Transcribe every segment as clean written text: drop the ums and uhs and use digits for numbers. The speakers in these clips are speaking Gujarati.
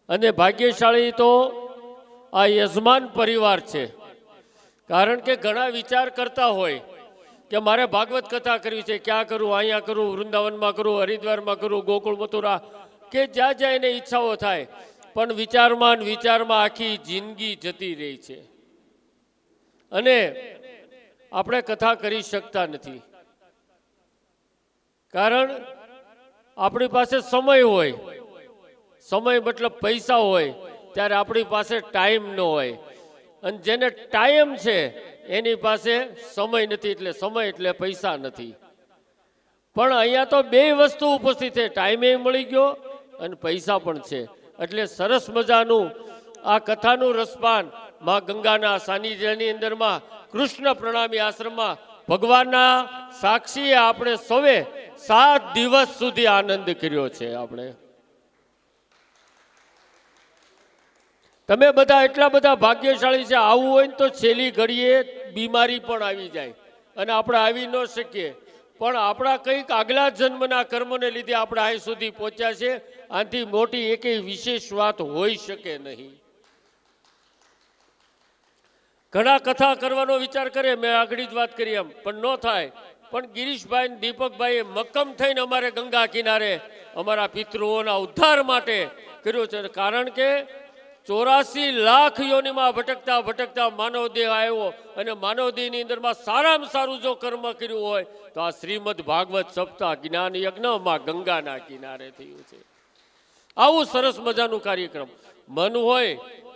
અને ભાગ્યશાળી તો આ યજમાન પરિવાર છે. કારણ કે ઘણા વિચાર કરતા હોય કે મારે ભાગવત કથા કરવી છે, ક્યાં કરું, અહીંયા કરું, વૃંદાવનમાં કરું, હરિદ્વારમાં કરું, ગોકુળ મથુરા, કે જ્યાં જ્યાં એને ઈચ્છાઓ થાય, પણ વિચારમાં આખી જિંદગી જતી રહી છે અને આપણે કથા કરી શકતા નથી. કારણ આપણી પાસે સમય હોય, સમય મતલબ પૈસા હોય, ત્યારે આપણી પાસે ટાઈમ ન હોય, અને જેને ટાઈમ છે એની પાસે સમય નથી, એટલે સમય એટલે પૈસા નથી. પણ અહીંયા તો બે વસ્તુ ઉપસ્થિત છે, ટાઈમે મળી ગયો અને પૈસા પણ છે. એટલે સરસ મજાનું આ કથાનું રસપાન માં ગંગાના સાનિધ્યની અંદરમાં કૃષ્ણ પ્રણામી આશ્રમમાં ભગવાનના સાક્ષીએ આપણે સૌએ 7 દિવસ સુધી આનંદ કર્યો છે. આપણે તમે બધા એટલા બધા ભાગ્યશાળી છે. આવું હોય ને તો છેલ્લી ઘડીએ બીમારી પણ આવી જાય અને આપણે આવી ન શકીએ, પણ આપણા કંઈક આગલા જન્મના કર્મને લીધે આપણે અહીં સુધી પહોંચ્યા છે. આથી મોટી એકેય વિશેષ વાત હોઈ શકે નહીં. ઘણા કથા કરવાનો વિચાર કરે, મેં આગળ જ વાત કરી એમ, પણ ન થાય. પણ ગિરીશભાઈ ને દીપકભાઈએ મક્કમ થઈને અમારે ગંગા કિનારે અમારા પિતૃઓના ઉદ્ધાર માટે કર્યો છે. કારણ કે 84 લાખ યોનિમાં ભટકતા ભટકતા માનવ દેહ આવ્યો, અને માનવ દેહની અંદરમાં સારામાં સારું જો કર્મ કર્યું હોય તો આ શ્રીમદ ભાગવત સપ્તાહ જ્ઞાન યજ્ઞમાં ગંગાના કિનારે થયું છે. આવું સરસ મજાનું કાર્યક્રમ. મન હોય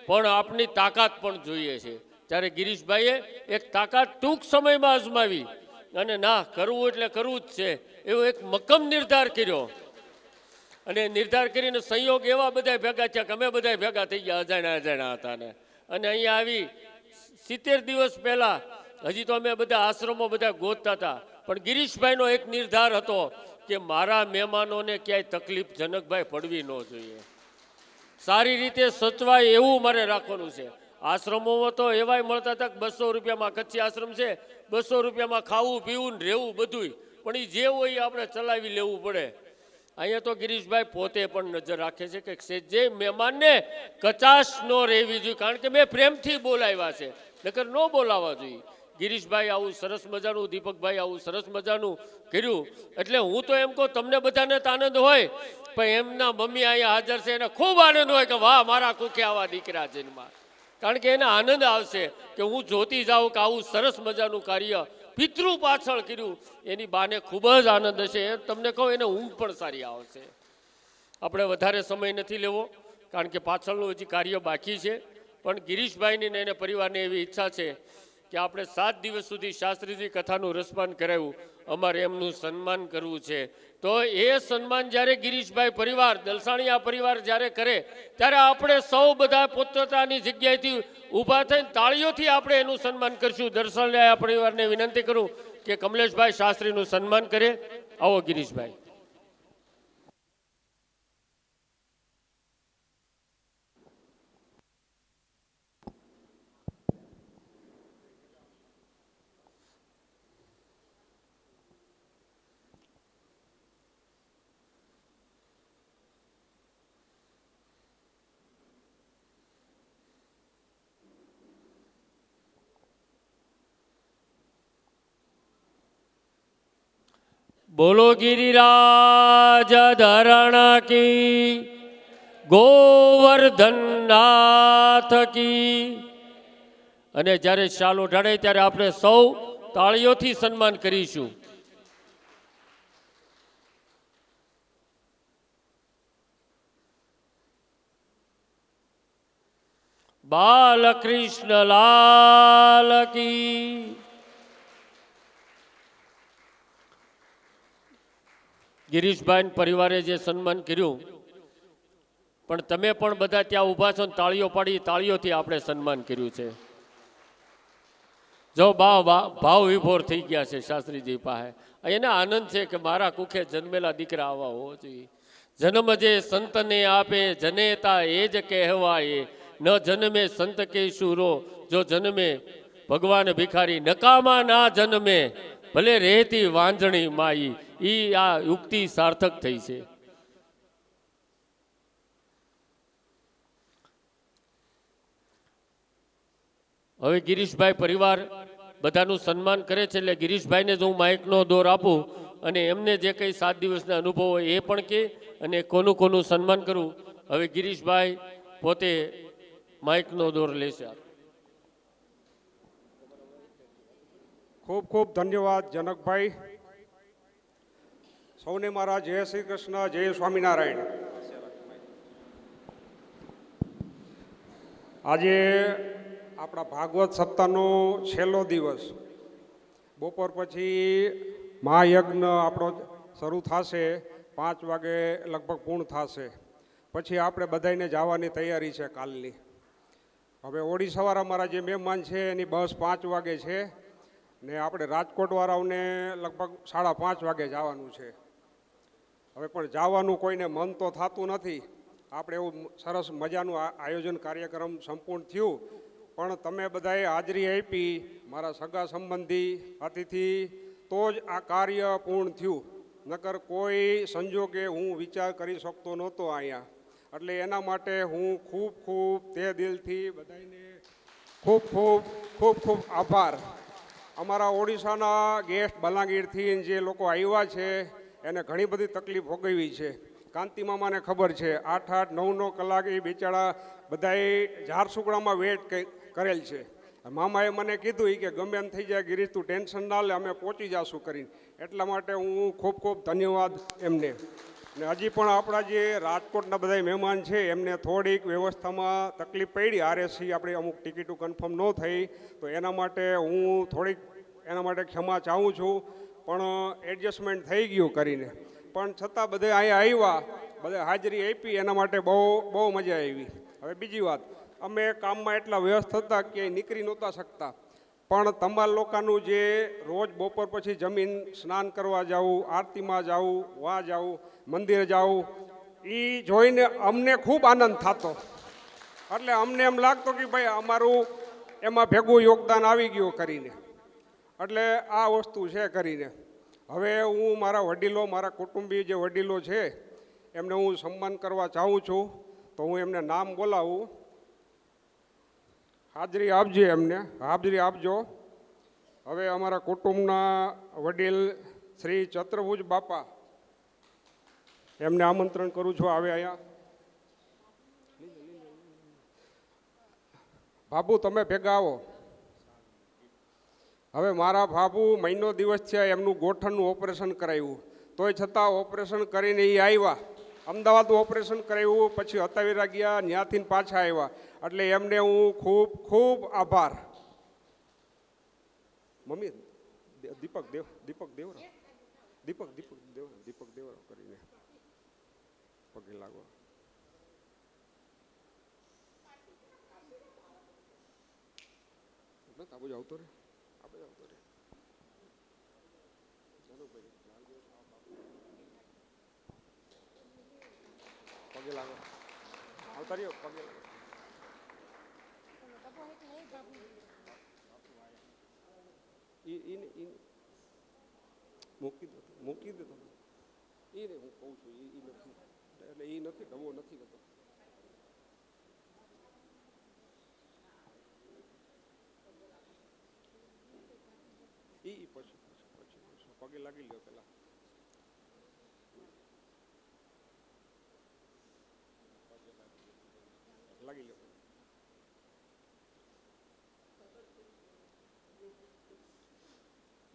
પણ આપની તાકાત પણ જોઈએ છે. ત્યારે ગિરીશભાઈએ એક તાકાત ટૂંક સમયમાં અજમાવી અને ના, કરવું એટલે કરવું જ છે એવો એક મક્કમ નિર્ધાર કર્યો. અને નિર્ધાર કરીને સંયોગ એવા બધા ભેગા થયા કે અમે બધા ભેગા થઈ ગયા, અજાણ્યા હતા ને. અને અહીંયા આવી 70 દિવસ પહેલા હજી તો અમે બધા આશ્રમો બધા ગોતતા હતા, પણ ગિરીશભાઈનો એક નિર્ધાર હતો કે મારા મહેમાનોને ક્યાંય તકલીફજનક પડવી ન જોઈએ, સારી રીતે સચવાય એવું મારે રાખવાનું છે. આશ્રમોમાં તો એવાય મળતા હતા કે 200 રૂપિયામાં, કચ્છી આશ્રમ છે, 200 રૂપિયામાં ખાવું પીવું ને રહેવું બધું, પણ એ જે હોય એ આપણે ચલાવી લેવું પડે. અહીંયા તો ગિરીશભાઈ પોતે પણ નજર રાખે છે કે જે મહેમાનને કચાશ ન રહેવી જોઈએ, કારણ કે મેં પ્રેમથી બોલાવ્યા છે, નકર ન બોલાવવા જોઈએ. ગિરીશભાઈ આવું સરસ મજાનું, દીપકભાઈ આવું સરસ મજાનું કર્યું. એટલે હું તો એમ કહું, તમને બધાને તો આનંદ હોય, પણ એમના મમ્મી અહીંયા હાજર છે એને ખૂબ આનંદ હોય કે વાહ, મારા કુખે આવા દીકરા જન્મા. કારણ કે એને આનંદ આવશે કે હું જોતી જાઉં કે આવું સરસ મજાનું કાર્ય પિતૃ પાછળ કર્યું. એની બાને ખૂબ જ આનંદ હશે. તમને કહું, એને ઊંઘ પણ સારી આવશે. આપણે વધારે સમય નથી લેવો, કારણ કે પાછળનું હજી કાર્ય બાકી છે. પણ ગિરીશભાઈની ને એને પરિવારની એવી ઈચ્છા છે કે આપણે 7 દિવસ સુધી શાસ્ત્રીજી કથાનું રસપાન કરાવ્યું, અમારે એમનું સન્માન કરવું છે. તો એ સન્માન જ્યારે ગિરીશભાઈ પરિવાર, દલસાણીયા પરિવાર જ્યારે કરે, ત્યારે આપણે સૌ બધા પોતપોતાની જગ્યાએથી ઊભા થઈને તાળીઓથી આપણે એનું સન્માન કરશું. દલસાણીયા પરિવારને વિનંતી કરું કે કમલેશભાઈ શાસ્ત્રીનું સન્માન કરે. આવો ગિરીશભાઈ. બોલો ગિરિરાજ ધરણ કી, ગોવર્ધનનાથ કી. અને જ્યારે શાલ ઓઢાડે ત્યારે આપણે સૌ તાળીઓથી સન્માન કરીશું. બાલકૃષ્ણ લાલ કી. ગિરીશભાઈ પરિવારે જે સન્માન કર્યું, પણ તમે પણ બધા ત્યાં ઊભા છો ને તાળીઓ પાડી, તાળીઓથી આપણે સન્માન કર્યું છે. જો ભાવ વિભોર થઈ ગયા છે શાસ્ત્રીજી પાસે. એને આનંદ છે કે મારા કુખે જન્મેલા દીકરા આવા હોવો જોઈએ. જન્મ જે સંતને આપે જનેતા એ જ કહેવાય, ન જન્મે સંત કે શુરો, જો જન્મે ભગવાન ભિખારી, નકામા ના જન્મે ભલે રહેતી વાંજણી માઈ. ઈ આ યુક્તિ સાર્થક થઈ છે. હવે ગિરીશભાઈ પરિવાર બધાનું સન્માન કરે છે, એટલે ગિરીશભાઈને જ હું માઇકનો દોર આપું અને એમને જે કંઈ 7 દિવસના અનુભવ હોય એ પણ કહે અને કોનું કોનું સન્માન કરું. હવે ગિરીશભાઈ પોતે માઇકનો દોર લેશે. ખૂબ ખૂબ ધન્યવાદ જનકભાઈ. સૌને મારા જય શ્રી કૃષ્ણ, જય સ્વામિનારાયણ. આજે આપણા ભાગવત સપ્તાહનો છેલ્લો દિવસ, બપોર પછી મહાયજ્ઞ આપણો શરૂ થશે, 5 વાગે લગભગ પૂર્ણ થશે. પછી આપણે બધાને જવાની તૈયારી છે કાલની. હવે ઓડિશાવાળા મારા જે મહેમાન છે એની બસ 5 વાગે છે ને આપણે રાજકોટવાળાઓને લગભગ 5:30 વાગે જવાનું છે. હવે પણ જવાનું કોઈને મન તો થતું નથી. આપણે એવું સરસ મજાનું આયોજન કાર્યક્રમ સંપૂર્ણ થયું, પણ તમે બધાએ હાજરી આપી, મારા સગા સંબંધી અતિથિ, તો જ આ કાર્ય પૂર્ણ થયું. નકર કોઈ સંજોગે હું વિચાર કરી શકતો નહોતો અહીંયા. એટલે એના માટે હું ખૂબ ખૂબ તે દિલથી બધાને ખૂબ ખૂબ ખૂબ ખૂબ આભાર. અમારા ઓડિશાના ગેસ્ટ બલાંગીરથી જે લોકો આવ્યા છે એને ઘણી બધી તકલીફ ભોગવી છે. કાંતિ મામાને ખબર છે, 8-8, 9-9 કલાક એ બિચારા બધાએ ઝારસુગડામાં વેટ કરેલ છે. મામાએ મને કીધું કે ગમે એમ થઈ જાય ગિરીશ, તું ટેન્શન ના લે, અમે પહોંચી જશું કરીને. એટલા માટે હું ખૂબ ખૂબ ધન્યવાદ એમને. ને હજી પણ આપણા જે રાજકોટના બધા મહેમાન છે એમને થોડીક વ્યવસ્થામાં તકલીફ પડી, આરએસી આપણે અમુક ટિકિટો કન્ફર્મ ન થઈ, તો એના માટે હું થોડીક એના માટે ક્ષમા ચાહું છું. પણ એડજસ્ટમેન્ટ થઈ ગયું કરીને, પણ છતાં બધે અહીંયા આવ્યા, બધે હાજરી આપી, એના માટે બહુ બહુ મજા આવી. હવે બીજી વાત, અમે કામમાં એટલા વ્યસ્ત હતા કે નીકળી નહોતા શકતા, પણ તમારા લોકોનું જે રોજ બપોર પછી જમીન સ્નાન કરવા જવું, આરતીમાં જવું, વાં જવું, મંદિરે જવું, એ જોઈને અમને ખૂબ આનંદ થતો. એટલે અમને એમ લાગતું કે ભાઈ અમારું એમાં ભેગું યોગદાન આવી ગયું કરીને. એટલે આ વસ્તુ છે કરીને. હવે હું મારા વડીલો, મારા કુટુંબી જે વડીલો છે એમને હું સન્માન કરવા ચાહું છું, તો હું એમને નામ બોલાવું. હાજરી આપજો, એમને હાજરી આપજો. હવે અમારા કુટુંબના વડીલ શ્રી ચત્રભુજ બાપા, એમને આમંત્રણ કરું છું, આવે અહીંયા. બાબુ તમે ભેગા આવો. હવે મારા બાબુ મહિનો દિવસ છે એમનું ગોઠણનું ઓપરેશન કરાવ્યું, તોય છતાં ઓપરેશન કરીને એ આવ્યા. અમદાવાદ ઓપરેશન કરાવ્યું, પછી હતાવીરા ગયા, ત્યાંથી પાછા આવ્યા. એટલે એમને હું ખૂબ ખૂબ આભાર. મમ્મી દીપક દેવરા કરીને પગે લાગવા. આ બાજુ આવતો રે, આ બાજુ આવતો રે. પગે લાગો, આવતા રહ્યો, પગે લાગો. મૂકી દો તમે. એ ને હું કહું છું, એ નથી, એટલે એ નથી, ડબો નથી કરતો. પછી પગે લાગી લ્યો પેલા. લાગી લ્યો.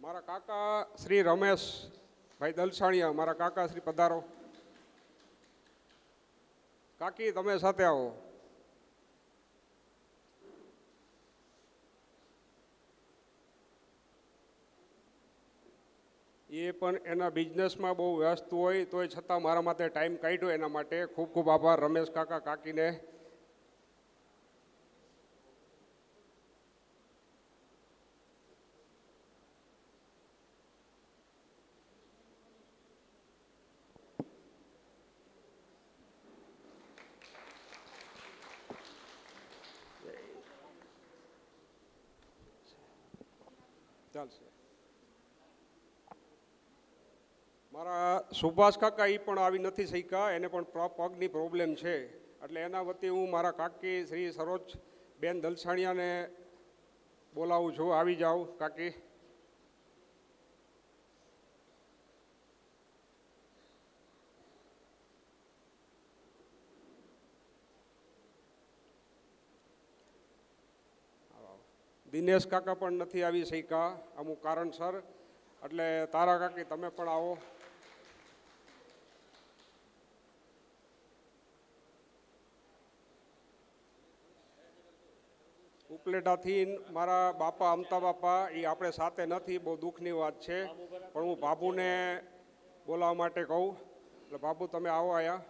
મારા કાકા શ્રી રમેશ ભાઈ દલસાણીયા, મારા કાકા શ્રી પધારો. કાકી તમે સાથે આવો. એ પણ એના બિઝનેસમાં બહુ વ્યસ્ત હોય, તોય છતાં મારા માટે ટાઈમ કાઢ્યો, એના માટે ખૂબ ખૂબ આભાર રમેશ કાકા, કાકીને. ચાલશે. મારા સુભાષ કાકા એ પણ આવી નથી શક્યા, એને પણ પગની પ્રોબ્લેમ છે. એટલે એના વતી હું મારા કાકી શ્રી સરોજ બેન દલસાણીયાને બોલાવું છું, આવી જાઓ કાકી. દિનેશ કાકા પણ નથી આવી શક્યા અમુક કારણસર, એટલે તારા કાકી તમે પણ આવો. ઉપલેટાથી મારા બાપા અમતા બાપા એ આપણે સાથે નથી, બહુ દુઃખની વાત છે, પણ હું બાબુને બોલાવવા માટે કહું. એટલે બાબુ તમે આવો આયા.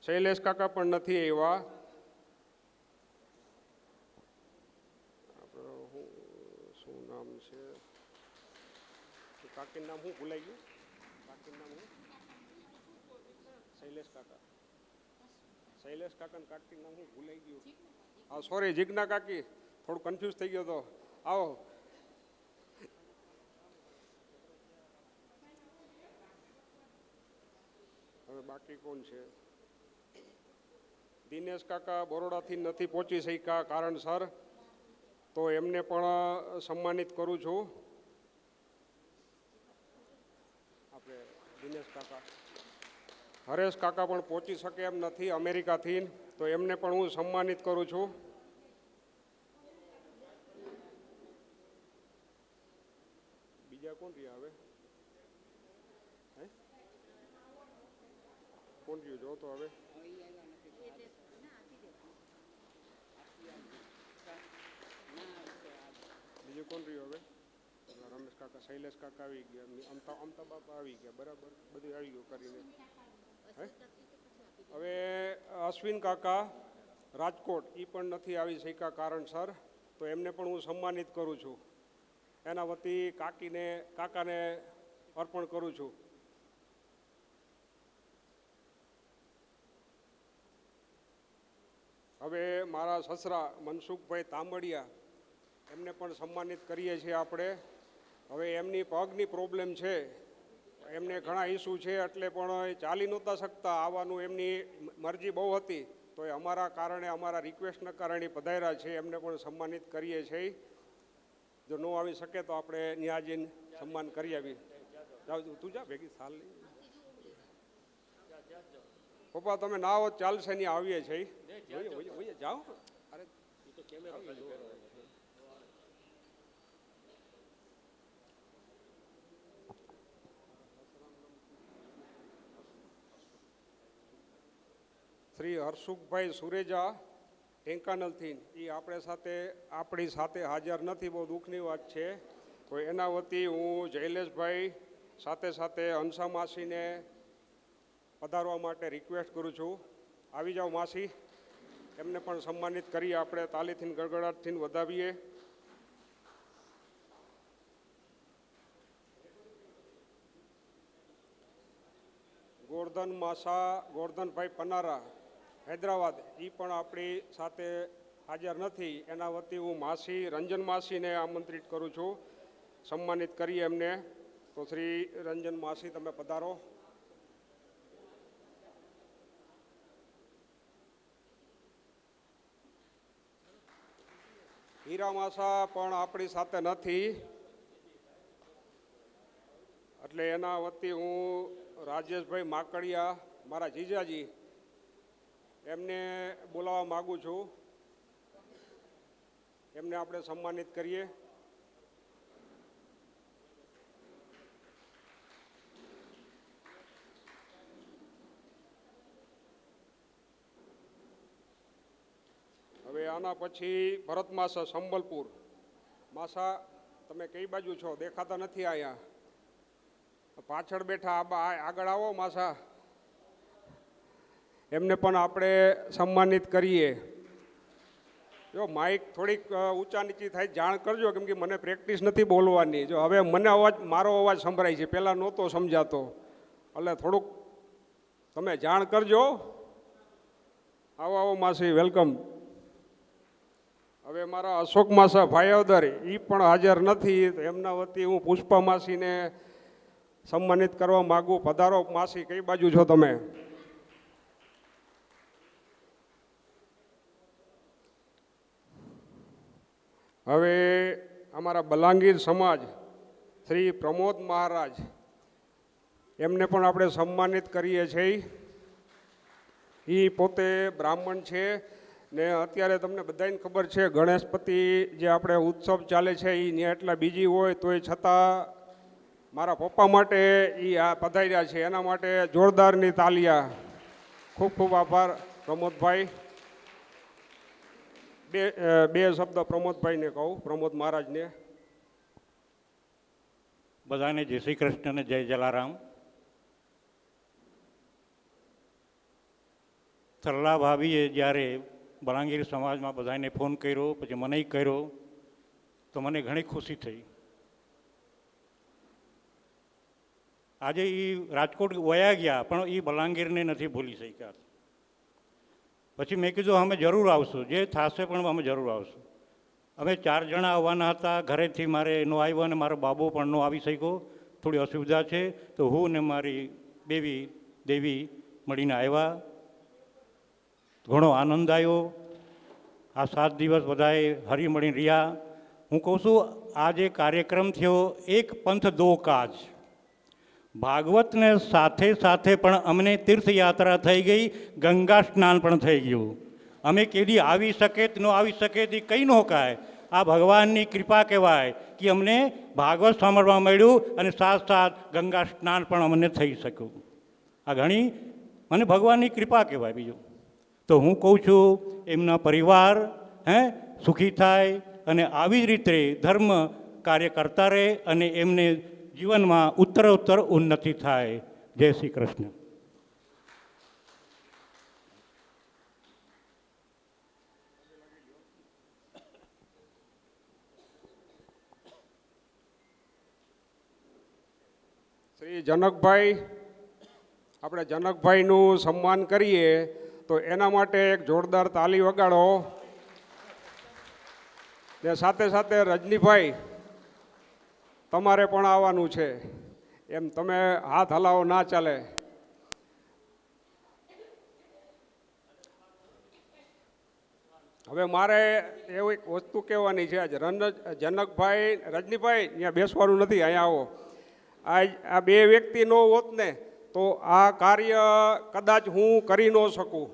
શૈલેષ કાકા પણ નથી આવ્યા. શું નામ છે કાકીનું નામ? હું ભૂલાઈ ગયું. કાકીનું નામ હું? શૈલેષ કાકા. શૈલેષ કાકા ને કાકીનું નામ હું ભૂલાઈ ગયું. હા સોરી, જીજ્ઞા કાકી, થોડું કન્ફ્યુઝ થઈ ગયો તો. આવો. હવે બાકી કોણ છે? દિનેશ કાકા બરોડાથી નથી પહોંચી શક્યા કારણસર, તો એમને પણ સન્માનિત કરું છું. આપણે દિનેશ કાકા. હરેશ કાકા પણ પહોંચી શકે એમ નથી અમેરિકાથી, તો એમને પણ હું સન્માનિત કરું છું. બીજા કોણ રહ્યા હવે? કોણ રહ્યું જો તો હવે? બીજું કોણ રહ્યું હવે? રમેશ કાકા, શૈલેષ કાકા આવી ગયા, અમતા બાપા આવી ગયા, બરાબર બધું આવી ગયું કરીને. હવે અશ્વિન કાકા રાજકોટ એ પણ નથી આવી શક્યા કારણસર, તો એમને પણ હું સન્માનિત કરું છું. એના વતી કાકાને અર્પણ કરું છું. હવે મારા સસરા મનસુખભાઈ તાંબડિયા, એમને પણ સન્માનિત કરીએ છીએ આપણે. હવે એમની પગની પ્રોબ્લેમ છે, એમને ઘણા ઇસ્યુ છે, એટલે પણ ચાલી નહોતા શકતા. આવવાનું એમની મરજી બહુ હતી, તો એ અમારા કારણે, અમારા રિક્વેસ્ટના કારણે પધાર્યા છે. એમને પણ સન્માનિત કરીએ છીએ. જો ન આવી શકે તો આપણે ત્યાં જઈને સન્માન કરી આવી. જાઓ તું જા ભેગી સાલ લઈ. પપ્પા તમે ના આવો ચાલશે, નહીં આવીએ છીએ. જાઓ. અરે શ્રી હર્ષુખભાઈ સુરેજા ઢેંકાનલથી, એ આપણી સાથે હાજર નથી, બહુ દુઃખની વાત છે. તો એના વતી હું જયલેશભાઈ સાથે હંસા માસીને પધારવા માટે રિક્વેસ્ટ કરું છું. આવી જાઓ માસી, એમને પણ સન્માનિત કરીએ આપણે, તાલીથી ગડગડાટથી વધાવીએ. ગોરધનભાઈ પનારા હૈદરાબાદ, એ પણ આપણી સાથે હાજર નથી. એના વતી હું રંજન માસીને આમંત્રિત કરું છું, સન્માનિત કરીએ એમને. તો શ્રી રંજન માસી તમે પધારો. હીરા માસા પણ આપણી સાથે નથી, એટલે એના વતી હું રાજેશભાઈ માકડિયા, મારા જીજાજી, એમને બોલાવવા માગું છું. એમને આપણે સન્માનિત કરીએ. હવે આના પછી ભરત માસા સંબલપુર. માસા તમે કઈ બાજુ છો? દેખાતા નથી આયા, પાછળ બેઠા. આગળ આવો માસા, એમને પણ આપણે સન્માનિત કરીએ. જો માઇક થોડીક ઊંચા નીચી થાય જાણ કરજો, કેમ કે મને પ્રેક્ટિસ નથી બોલવાની. જો હવે મને મારો અવાજ સંભળાય છે, પહેલાં નહોતો સમજાતો, એટલે થોડુંક તમે જાણ કરજો. આવો માસી, વેલકમ. હવે મારા અશોક માસા ભાયાવદર, એ પણ હાજર નથી. એમના વતી હું પુષ્પા માસીને સન્માનિત કરવા માગું. પધારો માસી, કઈ બાજુ છો તમે? હવે અમારા બલાંગીર સમાજ શ્રી પ્રમોદ મહારાજ એમને પણ આપણે સન્માનિત કરીએ છીએ. એ પોતે બ્રાહ્મણ છે ને અત્યારે તમને બધાને ખબર છે ગણેશપતિ જે આપણે ઉત્સવ ચાલે છે એ ને એટલા બીજી હોય તોય છતાં મારા પપ્પા માટે એ આ પધાર્યા છે, એના માટે જોરદારની તાલિયા. ખૂબ ખૂબ આભાર પ્રમોદભાઈ. બે શબ્દ પ્રમોદભાઈને કહું, પ્રમોદ મહારાજને. બધાને જય શ્રી કૃષ્ણ અને જય જલારામ. સરલા ભાભીએ જ્યારે બલાંગીર સમાજમાં બધાને ફોન કર્યો, પછી મને કર્યો, તો મને ઘણી ખુશી થઈ. આજે એ રાજકોટ વયા ગયા પણ એ બલાંગીરને નથી ભૂલી શક્યા. પછી મેં કીધું અમે જરૂર આવશું, જે થશે પણ અમે જરૂર આવશું. અમે 4 જણા આવવાના હતા, ઘરેથી મારે ન આવ્યો અને મારો બાબો પણ ન આવી શક્યો, થોડી અસુવિધા છે. તો હું ને મારી દેવી મળીને આવ્યા. ઘણો આનંદ આવ્યો. આ 7 દિવસ બધાએ હરી મળીને રહ્યા. હું કહું છું આ જે કાર્યક્રમ થયો, એક પંથ દો કાજ. ભાગવતને સાથે સાથે પણ અમને તીર્થયાત્રા થઈ ગઈ, ગંગા સ્નાન પણ થઈ ગયું. અમે કેદી આવી શકે ન આવી શકે તે કંઈ ન કાય. આ ભગવાનની કૃપા કહેવાય કે અમને ભાગવત સાંભળવા મળ્યું અને સાથ સાથ ગંગા સ્નાન પણ અમને થઈ શક્યું. આ ઘણી મને ભગવાનની કૃપા કહેવાય. બીજું તો હું કહું છું એમના પરિવાર સુખી થાય અને આવી જ રીતે ધર્મ કાર્ય કરતા રહે અને એમને જીવનમાં ઉત્તરોત્તર ઉન્નતિ થાય. જય શ્રી કૃષ્ણ. શ્રી જનકભાઈ, આપણે જનકભાઈનું સન્માન કરીએ તો એના માટે એક જોરદાર તાલી વગાડો. ને સાથે સાથે રજનીભાઈ તમારે પણ આવવાનું છે, એમ તમે હાથ હલાવો ના ચાલે. હવે મારે એવી એક વસ્તુ કહેવાની છે. આજ જનકભાઈ રજનીભાઈ અહીંયા બેસવાનું નથી, અહીંયા આવો. આ બે વ્યક્તિ ન હોત ને તો આ કાર્ય કદાચ હું કરી ન શકું.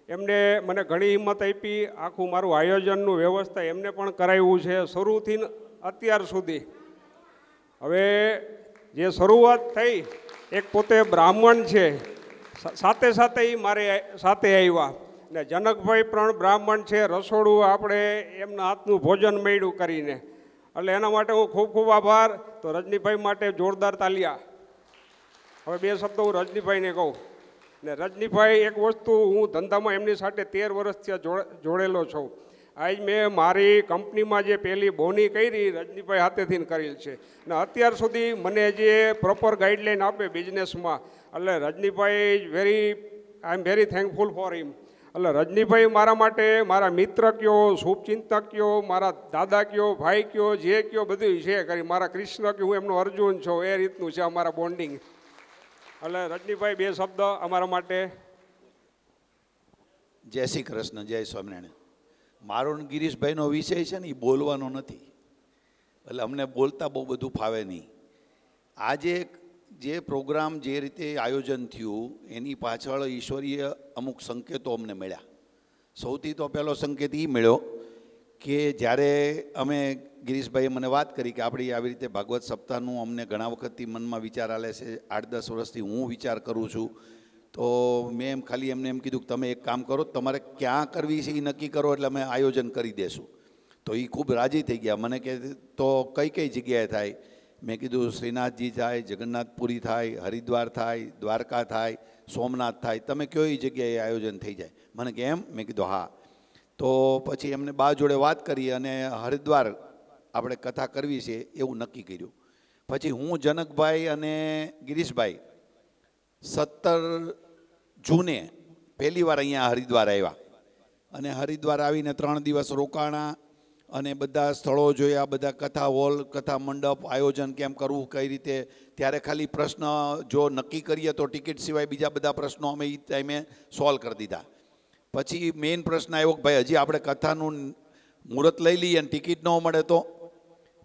એમને મને ઘણી હિંમત આપી. આખું મારું આયોજનનું વ્યવસ્થા એમને પણ કરાવ્યું છે શરૂથી અત્યાર સુધી. હવે જે શરૂઆત થઈ, એક પોતે બ્રાહ્મણ છે, સાથે સાથે એ મારે સાથે આવ્યા ને જનકભાઈ પણ બ્રાહ્મણ છે. રસોડું આપણે એમના હાથનું ભોજન મળ્યું કરીને, એટલે એના માટે હું ખૂબ ખૂબ આભાર. તો રજનીભાઈ માટે જોરદાર તાલિયા. હવે 2 શબ્દો હું રજનીભાઈને કહું. ને રજનીભાઈ એક વસ્તુ, હું ધંધામાં એમની સાથે 13 વર્ષથી જોડેલો છું. આજ મેં મારી કંપનીમાં જે પહેલી બોની કરી રજનીભાઈ હાથેથી કરેલ છે ને અત્યાર સુધી મને જે પ્રોપર ગાઈડલાઈન આપે બિઝનેસમાં, એટલે Rajnibhai I am very thankful for him. એટલે રજનીભાઈ મારા માટે મારા મિત્ર કયો, શુભચિંતક કયો, મારા દાદા કયો, ભાઈ કયો, જે કયો બધું છે કરી. મારા કૃષ્ણ કયો, હું એમનો અર્જુન છું, એ રીતનું છે અમારા બોન્ડિંગ. એટલે રજનીભાઈ 2 શબ્દ અમારા માટે. જય શ્રી કૃષ્ણ, જય સ્વામિનારાયણ. મારો ને ગિરીશભાઈનો વિષય છે ને એ બોલવાનો નથી, એટલે અમને બોલતા બહુ બધું ફાવે નહીં. આજે જે પ્રોગ્રામ જે રીતે આયોજન થયું એની પાછળ ઈશ્વરીય અમુક સંકેતો અમને મળ્યા. સૌથી તો પહેલો સંકેત એ મળ્યો કે જ્યારે અમે ગિરીશભાઈએ મને વાત કરી કે આપણી આવી રીતે ભાગવત સપ્તાહનું અમને ઘણા વખતથી મનમાં વિચાર આલે છે, 8-10 વર્ષથી હું વિચાર કરું છું. તો મેં ખાલી એમને એમ કીધું કે તમે એક કામ કરો, તમારે ક્યાં કરવી છે એ નક્કી કરો એટલે અમે આયોજન કરી દેશું. તો એ ખૂબ રાજી થઈ ગયા. મને કે તો કઈ કઈ જગ્યાએ થાય? મેં કીધું શ્રીનાથજી થાય, જગન્નાથપુરી થાય, હરિદ્વાર થાય, દ્વારકા થાય, સોમનાથ થાય, તમે કયો એ જગ્યાએ આયોજન થઈ જાય. મને કે એમ? મેં કીધું હા. તો પછી એમને બા જોડે વાત કરી અને હરિદ્વાર આપણે કથા કરવી છે એવું નક્કી કર્યું. પછી હું, જનકભાઈ અને ગિરીશભાઈ 17 જૂને પહેલી વાર અહીંયા હરિદ્વાર આવ્યા અને હરિદ્વાર આવીને 3 દિવસ રોકાણા અને બધા સ્થળો જોયા, બધા કથા હોલ, કથા મંડપ, આયોજન કેમ કરવું, કઈ રીતે. ત્યારે ખાલી પ્રશ્ન જો નક્કી કરીએ તો ટિકિટ સિવાય બીજા બધા પ્રશ્નો અમે એ ટાઈમે સોલ્વ કરી દીધા. પછી મેઇન પ્રશ્ન આવ્યો કે ભાઈ હજી આપણે કથાનું મુહૂર્ત લઈ લઈએ અને ટિકિટ ન મળે તો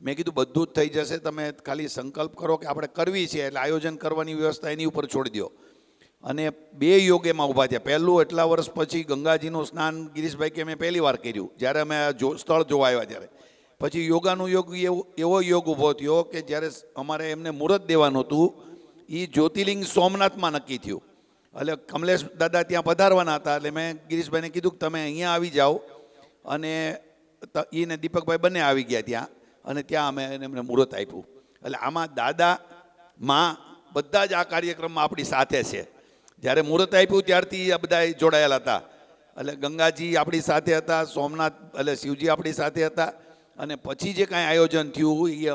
મેં કીધું બધું જ થઈ જશે, તમે ખાલી સંકલ્પ કરો કે આપણે કરવી છે, એટલે આયોજન કરવાની વ્યવસ્થા એની ઉપર છોડી દો. અને 2 યોગ એમાં ઊભા થયા. પહેલું એટલા વર્ષ પછી ગંગાજીનું સ્નાન ગિરીશભાઈ કે મેં પહેલી વાર કર્યું જ્યારે અમે આ સ્થળ જોવા આવ્યા ત્યારે. પછી યોગાનું યોગ એવો યોગ ઊભો થયો કે જ્યારે અમારે એમને મુહૂર્ત દેવાનું હતું, એ જ્યોતિર્લિંગ સોમનાથમાં નક્કી થયું. એટલે કમલેશ દાદા ત્યાં પધારવાના હતા, એટલે મેં ગિરીશભાઈને કીધું કે તમે અહીંયા આવી જાઓ, અને એને દીપકભાઈ બંને આવી ગયા ત્યાં, અને ત્યાં અમે એમને મુહૂર્ત આપ્યું. એટલે આમાં દાદા માં બધા જ આ કાર્યક્રમમાં આપણી સાથે છે. જ્યારે મુહૂર્ત આપ્યું ત્યારથી આ બધા જોડાયેલા હતા. એટલે ગંગાજી આપણી સાથે હતા, સોમનાથ એટલે શિવજી આપણી સાથે હતા, અને પછી જે કાંઈ આયોજન થયું એ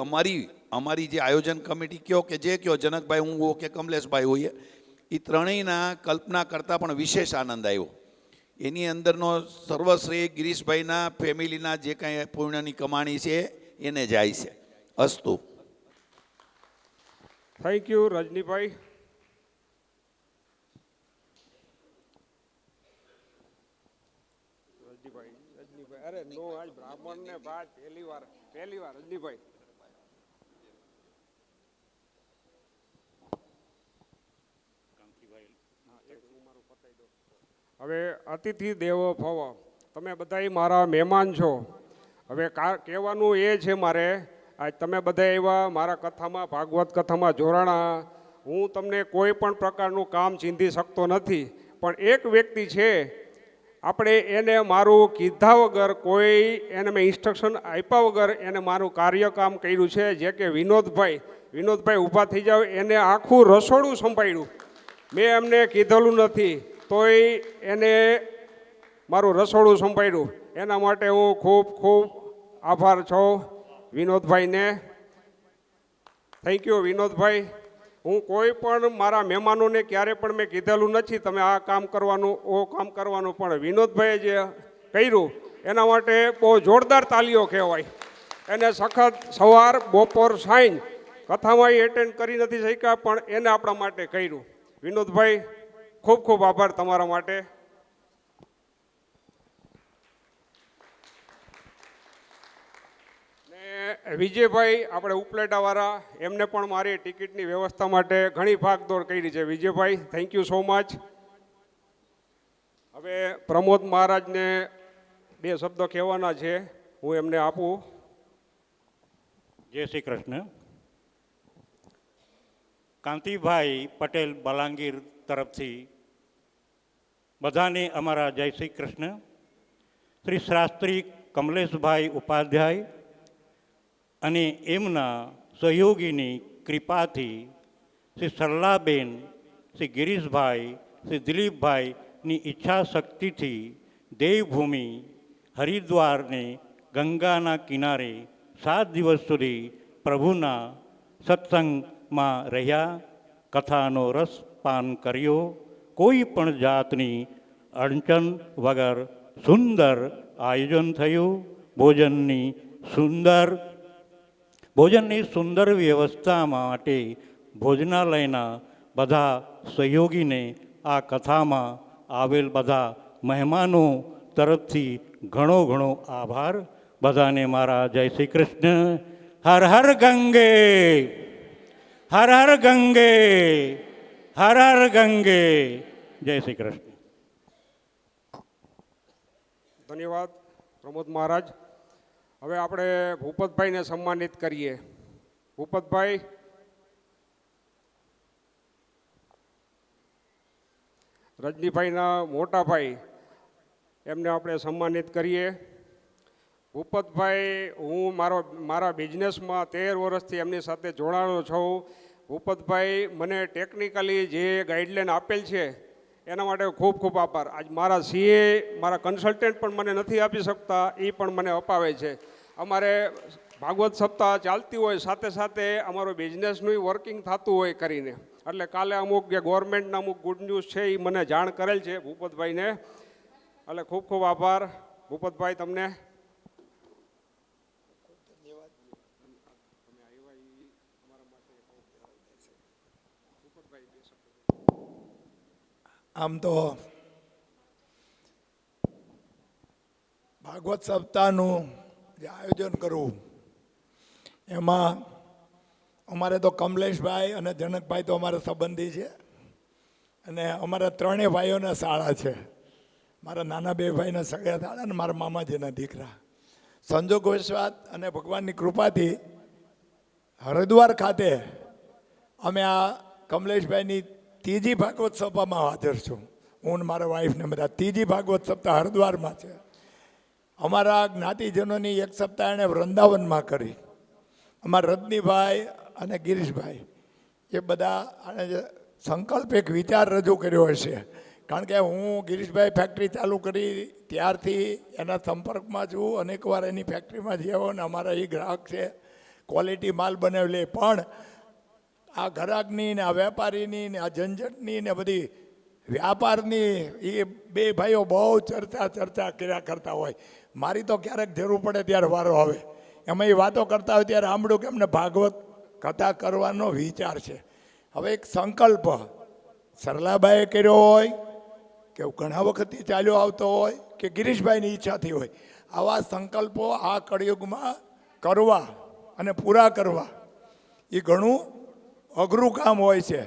અમારી જે આયોજન કમિટી કયો કે જે કયો, જનકભાઈ હું હો કે કમલેશભાઈ હોઈએ, એ ત્રણેયના કલ્પના કરતાં પણ વિશેષ આનંદ આવ્યો. એની અંદરનો સર્વશ્રેય ગિરીશભાઈના ફેમિલીના જે કાંઈ પુણ્યની કમાણી છે એને જાય છે. અસ્તુ. Thank you Rajnibhai. રજનીભાઈ અરે નો, આજ બ્રાહ્મણ ને ભાત પહેલી વાર રજનીભાઈ. હવે અતિથિ દેવો ભવ, તમે બધા મારા મહેમાન છો. હવે કહેવાનું એ છે મારે, આજ તમે બધા એવા મારા કથામાં, ભાગવત કથામાં જોડાણા. હું તમને કોઈ પણ પ્રકારનું કામ ચીંધી શકતો નથી, પણ એક વ્યક્તિ છે, આપણે એને મારું કીધા વગર, કોઈ એને મેં ઇન્સ્ટ્રક્શન આપ્યા વગર એને મારું કાર્યકામ કર્યું છે, જે કે વિનોદભાઈ ઊભા થઈ જાવ. એને આખું રસોડું સંભાળ્યું, મેં એમને કીધેલું નથી તોય એને મારું રસોડું સંભાળ્યું. એના માટે હું ખૂબ ખૂબ આભાર છું વિનોદભાઈને. Thank you Vinodbhai. હું કોઈ પણ મારા મહેમાનોને ક્યારે પણ મેં કીધેલું નથી તમે આ કામ કરવાનું, ઓ કામ કરવાનું, પણ વિનોદભાઈએ જે કર્યું એના માટે બહુ જોરદાર તાલીઓ કહેવાય. એને સખત સવાર બપોર સાંજ કથામાં એટેન્ડ કરી નથી શક્યા, પણ એને આપણા માટે કર્યું. વિનોદભાઈ ખૂબ ખૂબ આભાર તમારા માટે. વિજયભાઈ આપણે ઉપલેટાવાળા, એમને પણ મારી ટિકિટની વ્યવસ્થા માટે ઘણી ભાગદોડ કરી છે. Vijaybhai thank you so much. હવે પ્રમોદ મહારાજને 2 શબ્દો કહેવાના છે, હું એમને આપું. જય શ્રી કૃષ્ણ. કાંતિભાઈ પટેલ બલાંગીર તરફથી બધાને અમારા જય શ્રી કૃષ્ણ. શ્રી શાસ્ત્રી કમલેશભાઈ ઉપાધ્યાય અને એમના સહયોગીની કૃપાથી શ્રી સરલાબેન, શ્રી ગિરીશભાઈ, શ્રી દિલીપભાઈની ઈચ્છા શક્તિથી દેવભૂમિ હરિદ્વારને ગંગાના કિનારે 7 દિવસ સુધી પ્રભુના સત્સંગમાં રહ્યા, કથાનો રસ પાન કર્યો. કોઈ પણ જાતની અડચણ વગર સુંદર આયોજન થયું. ભોજનની સુંદર વ્યવસ્થા માટે ભોજનાલયના બધા સહયોગીને, આ કથામાં આવેલ બધા મહેમાનો તરફથી ઘણો ઘણો આભાર. બધાને મારા જય શ્રી કૃષ્ણ. હર હર ગંગે, હર હર ગંગે, હર હર ગંગે. જય શ્રી કૃષ્ણ. ધન્યવાદ પ્રમોદ મહારાજ. હવે આપણે ભૂપતભાઈને સન્માનિત કરીએ. ભૂપતભાઈ રજનીભાઈના મોટા ભાઈ, એમને આપણે સન્માનિત કરીએ. ભૂપતભાઈ, હું મારા બિઝનેસમાં 13 વર્ષથી એમની સાથે જોડાણો છું. ભૂપતભાઈ મને ટેકનિકલી જે ગાઈડલાઈન આપેલ છે એના માટે ખૂબ ખૂબ આભાર. આજ મારા સીએ, મારા કન્સલ્ટન્ટ પણ મને નથી આપી શકતા, એ પણ મને અપાવે છે. અમારે ભાગવત સપ્તાહ ચાલતી હોય, સાથે સાથે અમારું બિઝનેસનું વર્કિંગ થતું હોય કરીને, એટલે કાલે અમુક જે ગવર્મેન્ટના અમુક ગુડ ન્યૂઝ છે એ મને જાણ કરેલ છે ભૂપતભાઈને. એટલે ખૂબ ખૂબ આભાર ભૂપતભાઈ તમને. આમ તો ભાગવત સપ્તાહનું જે આયોજન કરવું એમાં અમારે તો કમલેશભાઈ અને જનકભાઈ તો અમારા સંબંધી છે અને અમારા ત્રણેય ભાઈઓના શાળા છે. મારા નાના બે ભાઈના સગા શાળા અને મારા મામાજીના દીકરા. સંજોગવશાત અને ભગવાનની કૃપાથી હરિદ્વાર ખાતે અમે આ કમલેશભાઈની ત્રીજી ભાગવત સભામાં હાજર છું. હું ને મારા વાઈફને બધા ત્રીજી ભાગવત સપ્તાહ હરિદ્વારમાં છે. અમારા જ્ઞાતિજનોની એક સપ્તાહ એણે વૃંદાવનમાં કરી. અમારા રજનીભાઈ અને ગિરીશભાઈ એ બધા આને સંકલ્પ એક વિચાર રજૂ કર્યો હશે. કારણ કે હું ગિરીશભાઈ ફેક્ટરી ચાલુ કરી ત્યારથી એના સંપર્કમાં છું. અનેકવાર એની ફેક્ટરીમાં જેવો ને અમારા એ ગ્રાહક છે, ક્વોલિટી માલ બનાવી લે. પણ આ ગ્રાહકની ને આ વેપારીની ને આ ઝંઝટની ને બધી વ્યાપારની એ બે ભાઈઓ બહુ ચર્ચા કર્યા કરતા હોય. મારી તો ક્યારેક જરૂર પડે ત્યારે વારો આવે. એમાં એ વાતો કરતા હોય ત્યારે સાંભળ્યું કે એમને ભાગવત કથા કરવાનો વિચાર છે. હવે એક સંકલ્પ સરલાબાઈએ કર્યો હોય કે ઘણા વખતથી ચાલ્યો આવતો હોય કે ગિરીશભાઈની ઈચ્છાથી હોય, આવા સંકલ્પો આ કળિયુગમાં કરવા અને પૂરા કરવા એ ઘણું અઘરું કામ હોય છે.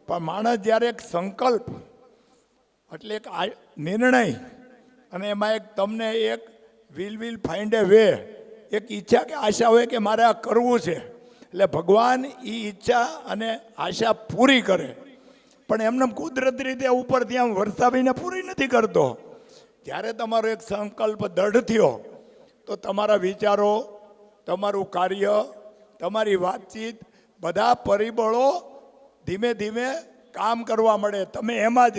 પણ માણસ જ્યારે એક સંકલ્પ એટલે એક નિર્ણય અને એમાં એક તમને એક વિલ ફાઇન્ડ એ વે, એક ઈચ્છા કે આશા હોય કે મારે આ કરવું છે, એટલે ભગવાન એ ઈચ્છા અને આશા પૂરી કરે. પણ એમને કુદરતી રીતે ઉપર ત્યાં વરસાવીને પૂરી નથી કરતો. જ્યારે તમારો એક સંકલ્પ દૃઢ થયો તો તમારા વિચારો, તમારું કાર્ય, તમારી વાતચીત, બધા પરિબળો ધીમે ધીમે કામ કરવા મળે. તમે એમાં જ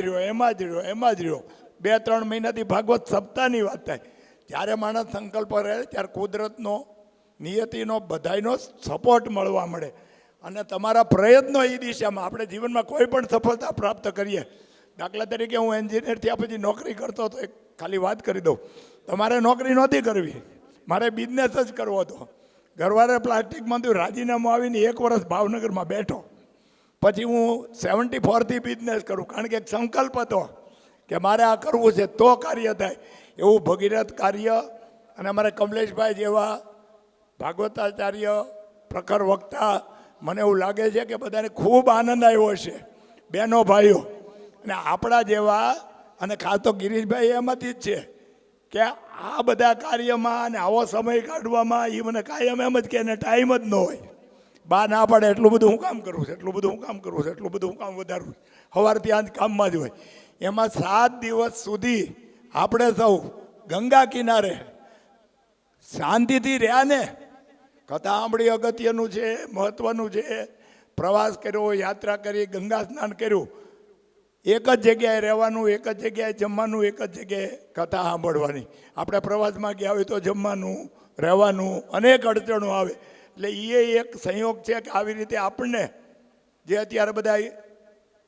રહ્યો. 2-3 મહિનાથી ભાગવત સપ્તાહની વાત થાય. જ્યારે માણસ સંકલ્પ રહે ત્યારે કુદરતનો, નિયતિનો, બધાયનો સપોર્ટ મળવા મળે. અને તમારા પ્રયત્નો એ દિશામાં આપણે જીવનમાં કોઈ પણ સફળતા પ્રાપ્ત કરીએ. દાખલા તરીકે હું એન્જિનિયર થયા પછી નોકરી કરતો હતો. એક ખાલી વાત કરી દઉં. તમારે નોકરી નહોતી કરવી, મારે બિઝનેસ જ કરવો હતો. ઘરવાળે પ્લાસ્ટિકમાંથી રાજીનામું આવીને 1 વર્ષ ભાવનગરમાં બેઠો. પછી હું 74થી બિઝનેસ કરું, કારણ કે એક સંકલ્પ હતો કે મારે આ કરવું છે તો કાર્ય થાય. એવું ભગીરથ કાર્ય. અને અમારે કમલેશભાઈ જેવા ભાગવતાચાર્ય, પ્રખર વક્તા, મને એવું લાગે છે કે બધાને ખૂબ આનંદ આવ્યો હશે, બહેનો ભાઈઓ. અને આપણા જેવા, અને ખાસ તો ગિરીશભાઈ એમાંથી જ છે કે આ બધા કાર્યમાં અને આવો સમય કાઢવામાં એ મને કાયમ એમ જ કે એને ટાઈમ જ ન હોય. બા ના પાડે એટલું બધું હું કામ કરું છું, એટલું બધું હું કામ વધારું. સવારથી આજ કામમાં જ હોય. એમાં 7 દિવસ સુધી આપણે સૌ ગંગા કિનારે શાંતિથી રહ્યા ને. કથા સાંભળી અગત્યનું છે, મહત્વનું છે. પ્રવાસ કર્યો, યાત્રા કરી, ગંગા સ્નાન કર્યું. એક જ જગ્યાએ રહેવાનું, એક જ જગ્યાએ જમવાનું, એક જ જગ્યાએ કથા સાંભળવાની. આપણે પ્રવાસમાં ગયા હોય તો જમવાનું, રહેવાનું, અનેક અડચણો આવે. એટલે એ એક સંયોગ છે કે આવી રીતે આપણને જે અત્યારે બધા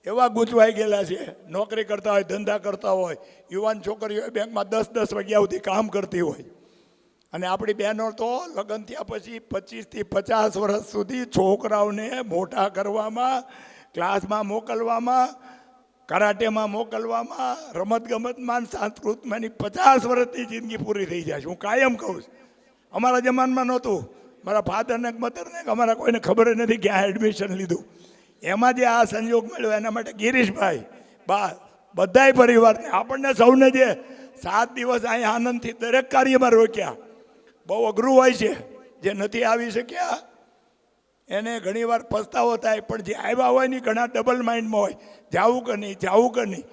એવા ગૂંચવાઈ ગયેલા છે, નોકરી કરતા હોય, ધંધા કરતા હોય, યુવાન છોકરીઓ બેંકમાં 10 વાગ્યા સુધી કામ કરતી હોય. અને આપણી બહેનો તો લગ્ન થયા પછી 25થી 50 વર્ષ સુધી છોકરાઓને મોટા કરવામાં, ક્લાસમાં મોકલવામાં, કરાટેમાં મોકલવામાં, રમતગમતમાં, સંસ્કૃતમાં 50 વર્ષની જિંદગી પૂરી થઈ જાય છે. હું કાયમ કહું છું, અમારા જમાનામાં નહોતું. મારા ફાધરને મધરને અમારા કોઈને ખબર નથી ક્યાં એડમિશન લીધું. એમાં જે આ સંયોગ મળ્યો એના માટે ગિરીશભાઈ, બધાય પરિવારને, આપણને સૌને જે 7 દિવસ અહીંયા આનંદથી દરેક કાર્યમાં રોક્યા. બહુ અઘરું હોય છે. જે નથી આવી શક્યા એને ઘણીવાર પસ્તાવો થાય, પણ જે આવ્યા હોય ને ઘણા ડબલ માઇન્ડમાં હોય, જાવું કે નહીં.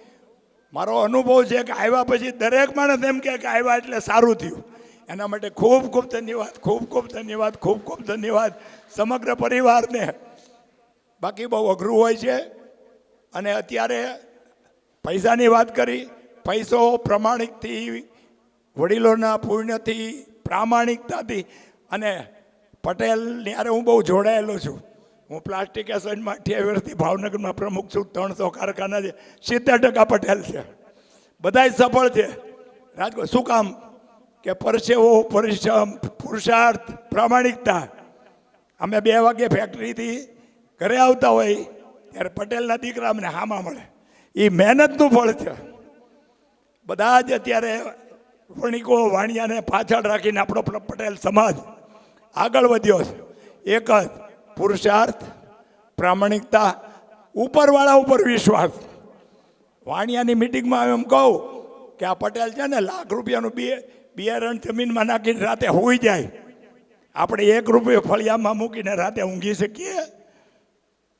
મારો અનુભવ છે કે આવ્યા પછી દરેક માણસ એમ કે આવ્યા એટલે સારું થયું. એના માટે ખૂબ ધન્યવાદ સમગ્ર પરિવારને. બાકી બહુ અઘરું હોય છે. અને અત્યારે પૈસાની વાત કરી. પૈસો પ્રમાણિકથી, વડીલોના પુણ્યથી, પ્રામાણિકતાથી, અને પટેલની હારે હું બહુ જોડાયેલો છું. હું પ્લાસ્ટિક એસોસિએશનમાં 28 વર્ષથી ભાવનગરમાં પ્રમુખ છું. 300 કારખાના છે, 70% પટેલ છે. બધાય સફળ છે રાજકોટ. શું કામ? કે પરસેવો, પરિશ્રમ, પુરુષાર્થ, પ્રામાણિકતા. અમે 2 વાગે ફેક્ટરીથી ઘરે આવતા હોય ત્યારે પટેલના દીકરા અમને હામા મળે. એ મહેનતનું ફળ છે. બધા જ અત્યારે વણિકો વાણિયાને પાછળ રાખીને આપણો પટેલ સમાજ આગળ વધ્યો છે. એક જ પુરુષાર્થ, પ્રામાણિકતા, ઉપરવાળા ઉપર વિશ્વાસ. વાણિયાની મિટિંગમાં એમ કહું કે આ પટેલ છે ને લાખ રૂપિયાનું બિયારણ જમીનમાં નાખીને રાતે હોઈ જાય, આપણે 1 રૂપિયો ફળિયામાં મૂકીને રાતે ઊંઘી શકીએ.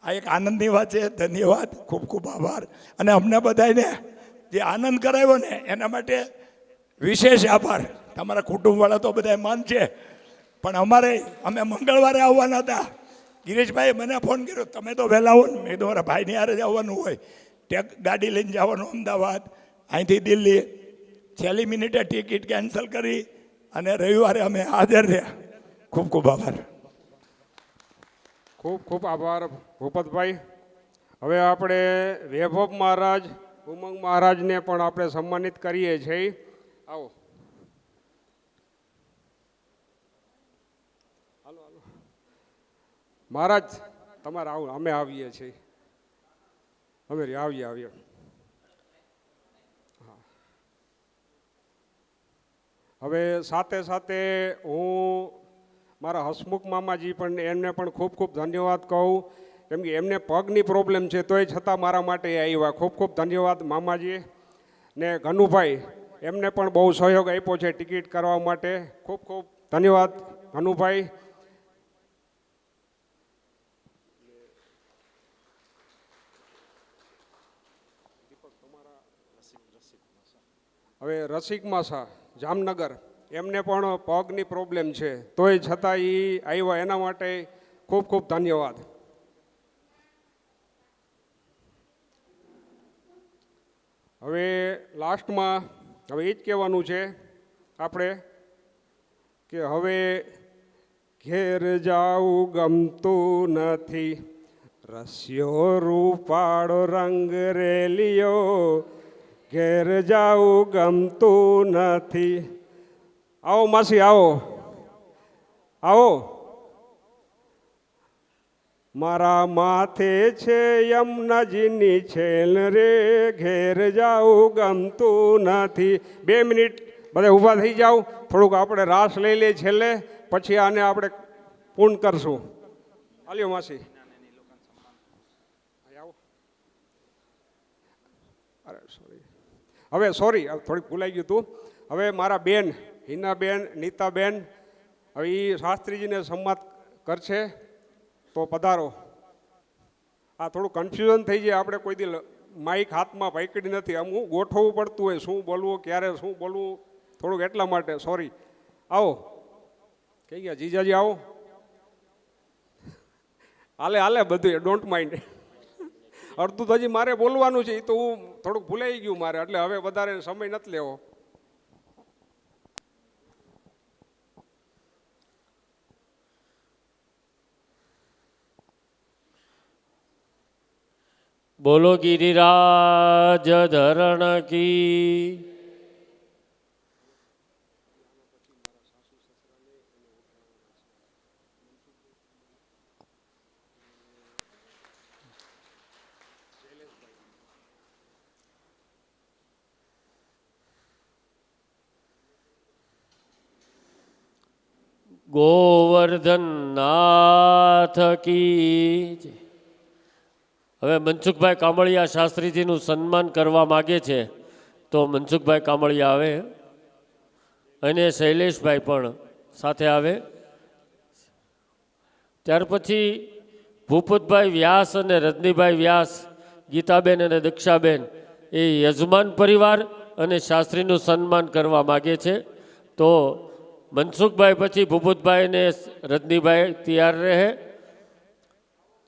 આ એક આનંદની વાત છે. ધન્યવાદ, ખૂબ ખૂબ આભાર. અને અમને બધાને જે આનંદ કરાવ્યો ને એના માટે વિશેષ આભાર. તમારા કુટુંબવાળા તો બધા માન છે, પણ અમે મંગળવારે આવવાના હતા. ગિરીશભાઈએ મને ફોન કર્યો, તમે તો વહેલા આવો ને. મેં કીધું મારા ભાઈની હારે જ આવવાનું હોય, ગાડી લઈને જવાનું અમદાવાદ, અહીંથી દિલ્હી. છેલ્લી મિનિટે ટિકિટ કેન્સલ કરી અને રવિવારે અમે હાજર રહ્યા. ખૂબ ખૂબ આભાર. ખૂબ ખૂબ આભાર ભૂપતભાઈ. હવે આપણે વૈભવ મહારાજ, ઉમંગ મહારાજને પણ આપણે સન્માનિત કરીએ છીએ. આવો. હાલો હાલો મહારાજ, તમારે આવું, અમે આવીએ છીએ. અમે આવીએ. હવે સાથે સાથે હું મારા હસમુખ મામાજી પણ એમને પણ ખૂબ ખૂબ ધન્યવાદ કહું, કેમ કે એમને પગની પ્રોબ્લેમ છે તોય છતાં મારા માટે આવ્યા. ખૂબ ખૂબ ધન્યવાદ મામાજી. ને ઘનુભાઈ, એમને પણ બહુ સહયોગ આપ્યો છે ટિકિટ કરવા માટે. ખૂબ ખૂબ ધન્યવાદ ઘનુભાઈ. હવે રસિક માસા જામનગર, એમને પણ પગની પ્રોબ્લેમ છે તોય છતાં એ આવ્યા, એના માટે ખૂબ ખૂબ ધન્યવાદ. હવે લાસ્ટમાં હવે એ જ કહેવાનું છે આપણે કે હવે ઘેર જાવું ગમતું નથી, રસ્યો રૂપાળો રંગ રેલિયો, ઘેર જાવું ગમતું નથી. આવો માસી, આવો. મારા માથે છે યમુનાજીની છેલ રે, ઘેર જાવું ગમતું નથી. 2 મિનિટ બધા ઊભા થઈ જાઓ. થોડુંક આપણે રાસ લઈ લઈએ છેલ્લે, પછી આને આપણે પૂર્ણ કરશું. હાલ્યો માસી. અરે સોરી, હવે થોડીક ભૂલાઈ ગયું હતું. હવે મારા બેન હિનાબેન, નીતાબેન, હવે એ શાસ્ત્રીજીને સંવાદ કરશે તો પધારો. આ થોડું કન્ફ્યુઝન થઈ જાય, આપણે કોઈ દી માઇક હાથમાં પકડી નથી, આમ હું ગોઠવવું પડતું હોય શું બોલવું, ક્યારે શું બોલવું, થોડુંક એટલા માટે સોરી. આવો. કઈ ગયા જીજાજી, આવો. હાલે બધું, ડોન્ટ માઇન્ડ. અડધું તો હજી મારે બોલવાનું છે, એ તો હું થોડુંક ભૂલાઈ ગયું મારે, એટલે હવે વધારે સમય નથી લેવો. બોલો ગિરિરાજ ધરણ કી. ગોવર્ધન નાથ કી જય. હવે મનસુખભાઈ કામળિયા શાસ્ત્રીજીનું સન્માન કરવા માગે છે, તો મનસુખભાઈ કામળિયા આવે અને શૈલેષભાઈ પણ સાથે આવે. ત્યાર પછી ભૂપતભાઈ વ્યાસ અને રજનીભાઈ વ્યાસ, ગીતાબેન અને દક્ષાબેન એ યજમાન પરિવાર અને શાસ્ત્રીનું સન્માન કરવા માગે છે. તો મનસુખભાઈ પછી ભૂપતભાઈ અને રજનીભાઈ તૈયાર રહે.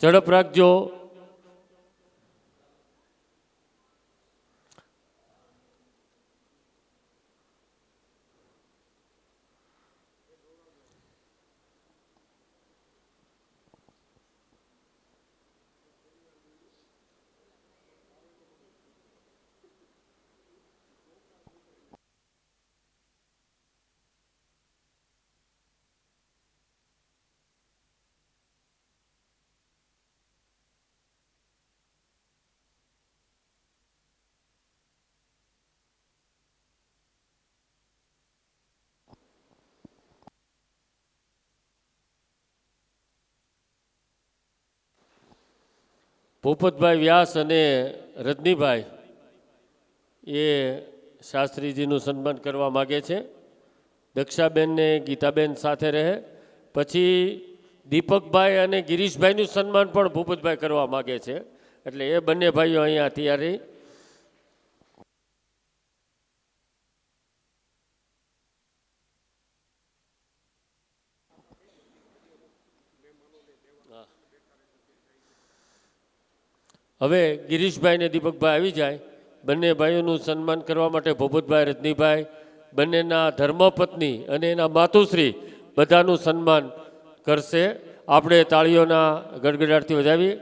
ઝડપ રાખજો. ભૂપતભાઈ વ્યાસ અને રજનીભાઈ એ શાસ્ત્રીજીનું સન્માન કરવા માગે છે. દક્ષાબેન ને ગીતાબેન સાથે રહે. પછી દીપકભાઈ અને ગિરીશભાઈનું સન્માન પણ ભૂપતભાઈ કરવા માગે છે. એટલે એ બંને ભાઈઓ અહીંયા તૈયાર રહી. હવે ગિરીશભાઈ ને દીપકભાઈ આવી જાય. બંને ભાઈઓનું સન્માન કરવા માટે ભૂપતભાઈ, રજનીભાઈ બંનેના ધર્મપત્ની અને એના માતુશ્રી બધાનું સન્માન કરશે. આપણે તાળીઓના ગડગડાટથી વધાવી.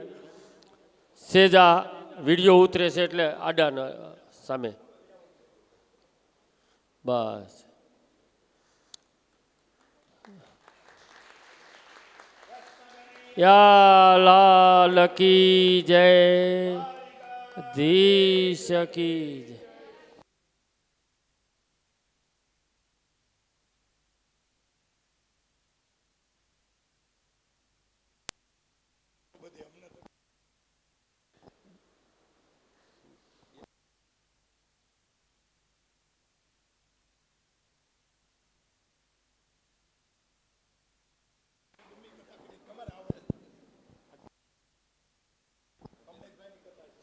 સેજા વિડીયો ઉતરે છે એટલે આડાના સામે બસ. યા લાલ કી જય, ધીશ કી જય.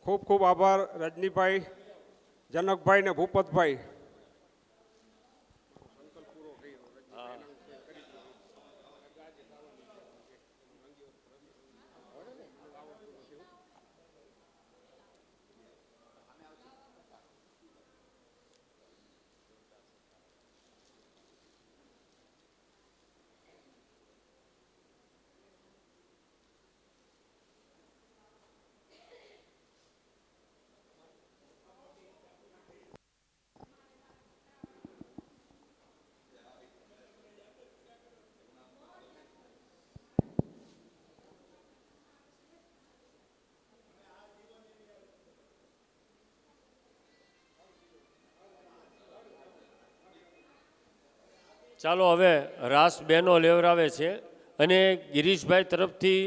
ખૂબ ખૂબ આભાર રજનીભાઈ, જનકભાઈ ને ભૂપતભાઈ. ચાલો હવે રાસ બહેનો લેવરાવે છે અને ગિરીશભાઈ તરફથી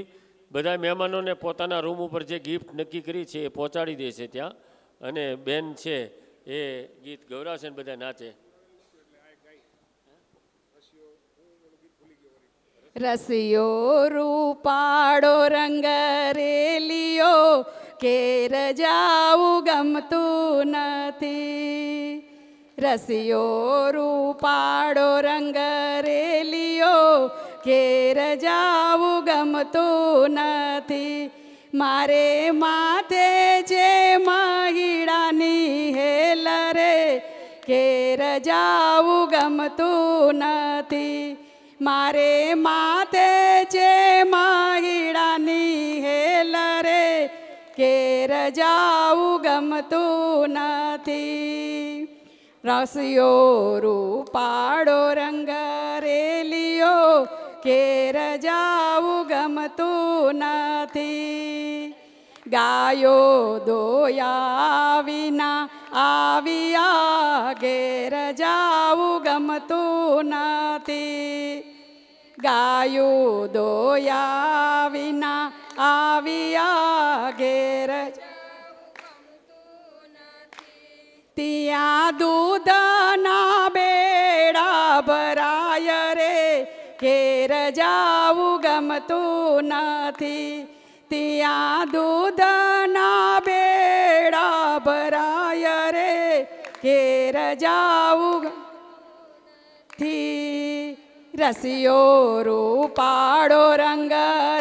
બધા મહેમાનોને પોતાના રૂમ ઉપર જે ગિફ્ટ નક્કી કરી છે એ પહોંચાડી દે છે ત્યાં. અને બેન છે એ ગીત ગૌરાવશે ને બધા નાચે. રસિયો રૂપાળો રંગ રેલિયો ઘેર જાવું ગમતું નથી. રસિયો રૂપાળો રંગ રેલિયો ઘેર જાવું ગમતું નથી. મારે માથે છે મહિડાની હેલ રે ઘેર જાવું ગમતું નથી. મારે માથે છે મહિડાની હેલ રે ઘેર જાવું ગમતું નથી. રસિયો રૂપાળો રંગ રેલિયો ઘેર જાવું ગમતું નથી. ગાયો દોયા વિના આવ્યા ઘેર જાવું ગમતું નથી. ગાયો દોયા વિના આવ્યા ઘેર ત્યાં દૂધના બેડા ભરાય રે ઘેર જાવું ગમતું નથી. ત્યાં દૂધના બેડા ભરાય રે ઘેર જાવું નથી. રસિયો રૂપાળો રંગ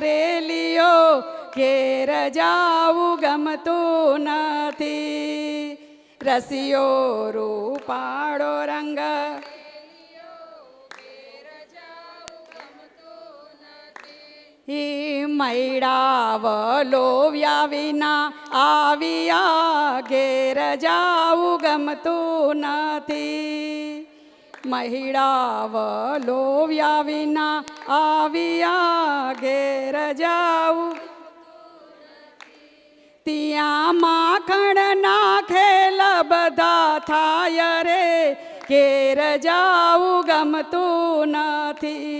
રેલિયો ઘેર જાવું ગમતું નથી. રસિયો રૂપાળો રંગ મૈડા વલોવ્યા વિના આવ્યા ઘેર જાવું ગમતું નથી. મૈડા વલોવ્યા વિના આવ્યા ઘેર જાવું ત્યાં માખણ નાખેલ બધા થાય રે ઘેર જાવું ગમતું નથી.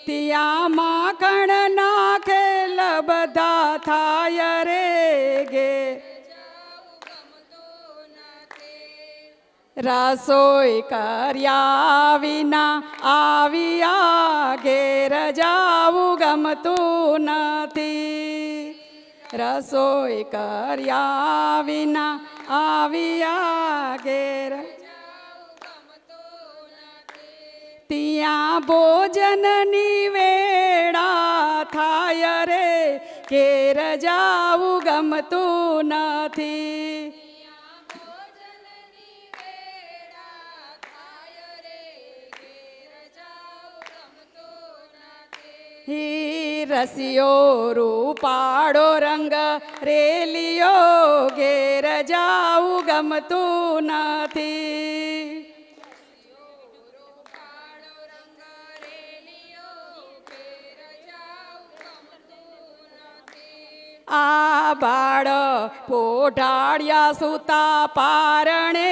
ત્યાં માખણ નાખેલ બધા થાય રે ગે રસોઈ કર્યા વિના આવ્યા ઘેર જાવું ગમતું નથી રસોઈ કર્યા વિના આવ્યા ઘેર ત્યાં ભોજનની વેળા થાય રે ઘેર જાવું ગમતું નથી હી રસિયો રૂપાળો રંગ રેલિયો ઘેર જાવું ગમતું નથી આ બાળ પોઢાડ્યા સુતા પારણે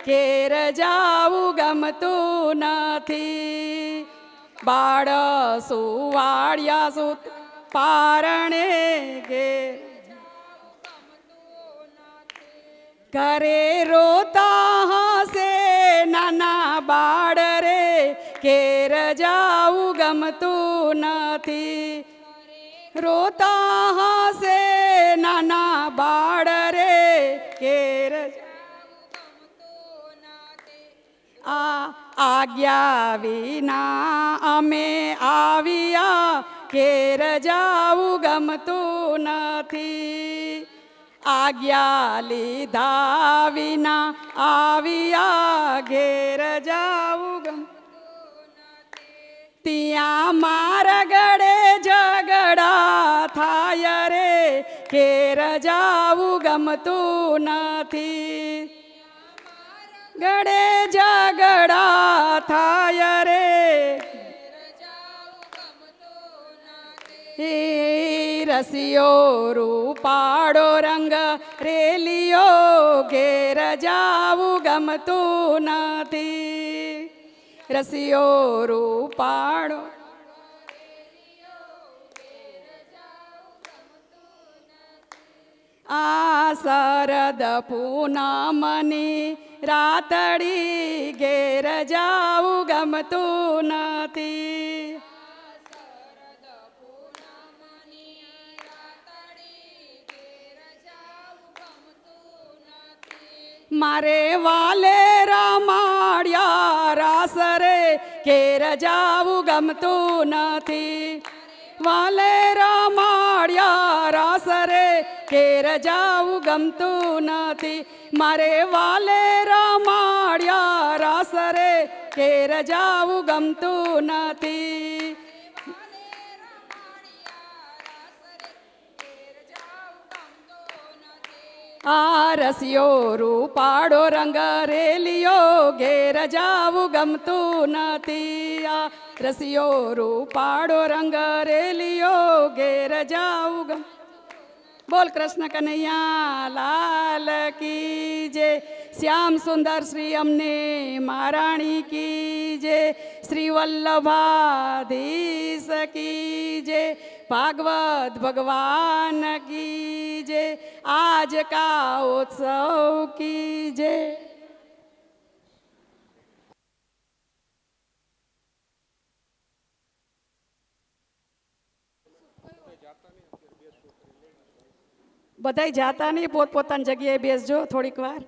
ઘેર જાવું ગમતું નથી બાળ સુવાળ્યા સુત પારણે ઘેર ઘરે રોતા હશે નાના બાળ રે ઘેર જાવું ગમતું નથી રોતા હશે નાના બાળ રે ઘેર આજ્ઞા વિના અમે આવ્યા ઘેર જાવું ગમતું નથી આજ્ઞા લીધા વિના આવ્યા ઘેર જાવું ગમતું ત્યાં મારા ગળે ઝઘડા થાય રે ઘેર જાવું ગમતું નથી ગળે ઝઘડા થાય રે હે રસિયો રૂપાળો રંગ રેલિયો ઘેર જાવું ગમતું નથી રસિયો રૂપાળો આ શરદ પૂનમની રાતડી ઘેર જાવું ગમતું નથી મારે વાલે રમાડ્યા રાસ રે ઘેર જાવું ગમતું નથી વાલે રમાડ્યા રાસ રે ઘેર જાવું ગમતું નથી મારે વાલે રમાડ્યા રાસ રે ઘેર જાવું ગમતું નથી આ રસિયો રૂપાળો રંગ રેલિયો ઘેર જાવું ગમતું નથી આ રસિયો રૂપાળો રંગ રેલિયો ઘેર જાવું ગમ બોલ કૃષ્ણ કનૈયા લાલ કી જય શ્યામ સુંદર શ્રી અમને મહારાણી કી જય શ્રી વલ્લભાધીશ કી જય ભાગવત ભગવાન કી જય આજ કા ઉત્સવ કી જય બધાય જાતા નહીં પોતપોતાની જગ્યાએ બેસજો થોડીક વાર